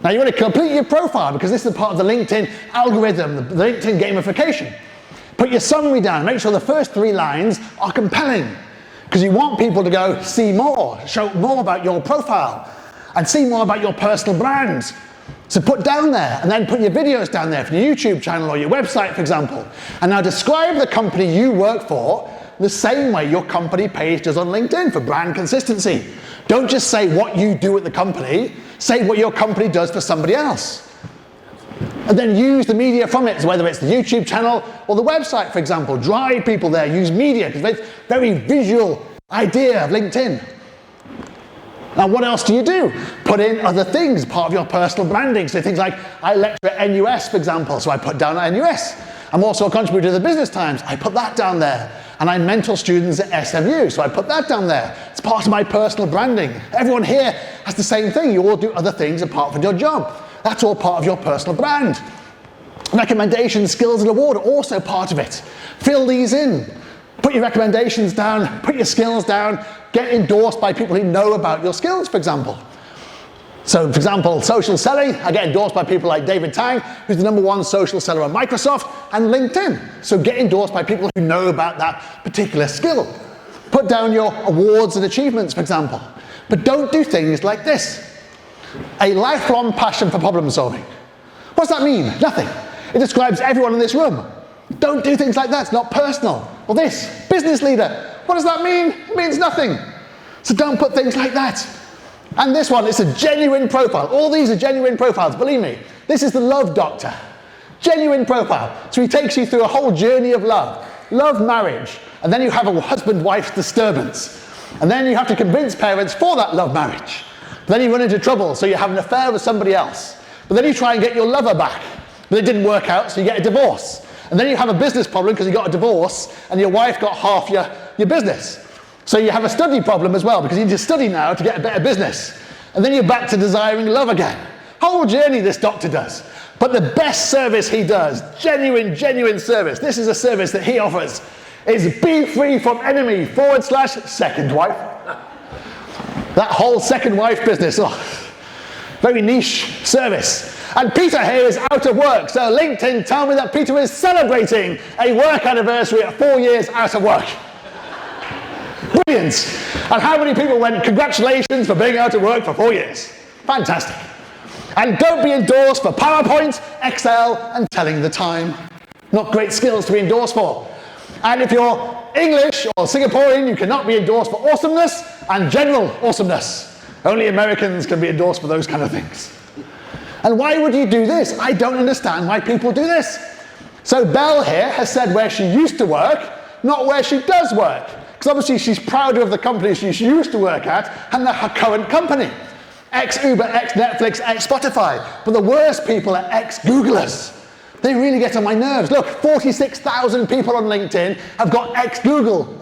Now you want to complete your profile because this is part of the LinkedIn algorithm, the LinkedIn gamification. Put your summary down, make sure the first 3 lines are compelling because you want people to go see more, show more about your profile and see more about your personal brand. So put down there and then put your videos down there for your YouTube channel or your website, for example. And now describe the company you work for the same way your company page does on LinkedIn for brand consistency. Don't just say what you do at the company, say what your company does for somebody else. And then use the media from it, whether it's the YouTube channel or the website, for example. Drive people there, use media, because it's a very visual idea of LinkedIn. Now, what else do you do? Put in other things, part of your personal branding. So things like, I lecture at NUS, for example, so I put down NUS. I'm also a contributor to the Business Times. I put that down there. And I mentor students at SMU, so I put that down there. It's part of my personal branding. Everyone here has the same thing. You all do other things apart from your job. That's all part of your personal brand. Recommendations, skills, and award are also part of it. Fill these in. Put your recommendations down, put your skills down, get endorsed by people who know about your skills, for example. So, for example, social selling, I get endorsed by people like David Tang, who's the #1 social seller on Microsoft, and LinkedIn. So get endorsed by people who know about that particular skill. Put down your awards and achievements, for example. But don't do things like this. A lifelong passion for problem solving. What does that mean? Nothing. It describes everyone in this room. Don't do things like that, it's not personal. Or this, business leader. What does that mean? It means nothing. So don't put things like that. And this one, it's a genuine profile. All these are genuine profiles, believe me. This is the love doctor. Genuine profile. So he takes you through a whole journey of love. Love marriage. And then you have a husband-wife disturbance. And then you have to convince parents for that love marriage. Then you run into trouble, so you have an affair with somebody else. But then you try and get your lover back. But it didn't work out, so you get a divorce. And then you have a business problem because you got a divorce and your wife got half your business. So you have a study problem as well because you need to study now to get a better business. And then you're back to desiring love again. Whole journey this doctor does. But the best service he does, genuine service, this is a service that he offers, is be free from enemy / second wife. That whole second wife business, very niche service. And Peter here is out of work, so LinkedIn tell me that Peter is celebrating a work anniversary at 4 years out of work. Brilliant. And how many people went, congratulations for being out of work for 4 years? Fantastic. And don't be endorsed for PowerPoint, Excel, and telling the time. Not great skills to be endorsed for. And if you're English or Singaporean, you cannot be endorsed for awesomeness and general awesomeness. Only Americans can be endorsed for those kind of things. And why would you do this? I don't understand why people do this. So Belle here has said where she used to work, not where she does work. Because obviously she's prouder of the company she used to work at and her current company. Ex-Uber, ex-Netflix, ex-Spotify. But the worst people are ex-Googlers. They really get on my nerves. Look, 46,000 people on LinkedIn have got ex-Google.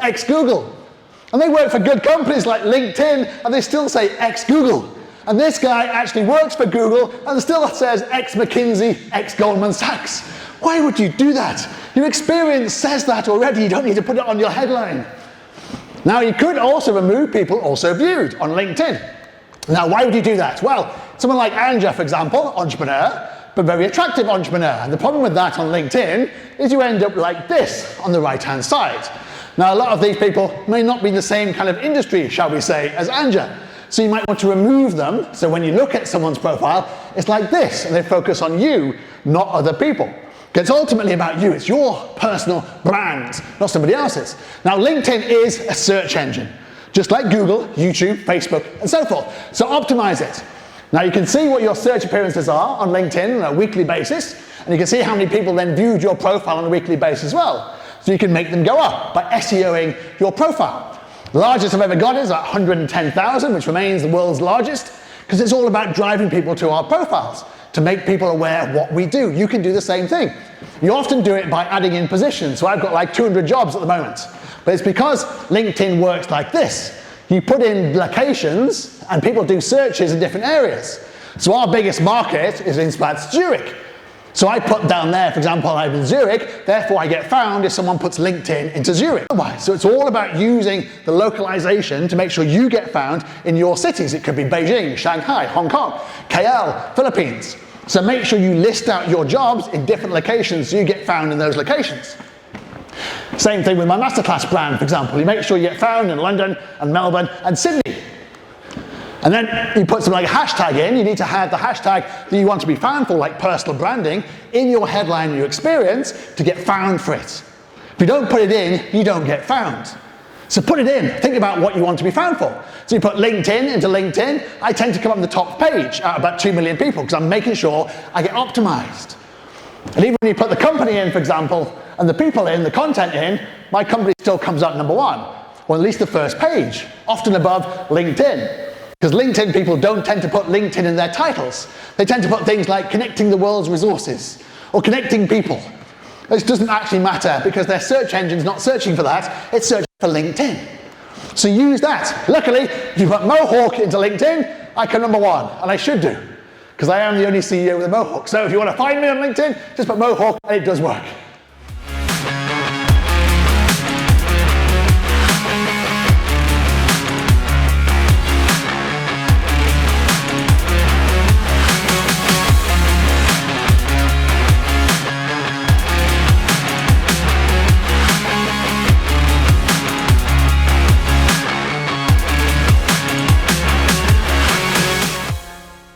And they work for good companies like LinkedIn, and they still say ex-Google. And this guy actually works for Google and still says ex-McKinsey, ex-Goldman Sachs. Why would you do that? Your experience says that already. You don't need to put it on your headline. Now, you could also remove people also viewed on LinkedIn. Now, why would you do that? Well, someone like Anja, for example, entrepreneur, but very attractive entrepreneur. And the problem with that on LinkedIn is you end up like this on the right-hand side. Now, a lot of these people may not be in the same kind of industry, shall we say, as Anja. So you might want to remove them. So when you look at someone's profile, it's like this, and they focus on you, not other people. It's ultimately about you. It's your personal brand, not somebody else's. Now, LinkedIn is a search engine, just like Google, YouTube, Facebook, and so forth. So optimize it. Now, you can see what your search appearances are on LinkedIn on a weekly basis, and you can see how many people then viewed your profile on a weekly basis as well. So you can make them go up by SEOing your profile. The largest I've ever got is at 110,000, which remains the world's largest, because it's all about driving people to our profiles, to make people aware of what we do. You can do the same thing. You often do it by adding in positions. So I've got like 200 jobs at the moment. But it's because LinkedIn works like this. You put in locations, and people do searches in different areas. So our biggest market is in Zurich. So I put down there, for example, I'm in Zurich, therefore I get found if someone puts LinkedIn into Zurich. So it's all about using the localization to make sure you get found in your cities. It could be Beijing, Shanghai, Hong Kong, KL, Philippines. So make sure you list out your jobs in different locations so you get found in those locations. Same thing with my masterclass brand, for example. You make sure you get found in London and Melbourne and Sydney. And then you put something like a hashtag in. You need to have the hashtag that you want to be found for, like personal branding, in your headline and your experience to get found for it. If you don't put it in, you don't get found. So put it in. Think about what you want to be found for. So you put LinkedIn into LinkedIn. I tend to come up on the top page out of about 2 million people because I'm making sure I get optimized. And even when you put the company in, for example, and the people in, the content in, my company still comes up number 1, or at least the first page, often above LinkedIn. Because LinkedIn people don't tend to put LinkedIn in their titles. They tend to put things like connecting the world's resources, or connecting people. This doesn't actually matter because their search engine's not searching for that, it's searching for LinkedIn. So use that. Luckily, if you put Mohawk into LinkedIn, I come number 1, and I should do, because I am the only CEO with a Mohawk. So if you want to find me on LinkedIn, just put Mohawk and it does work.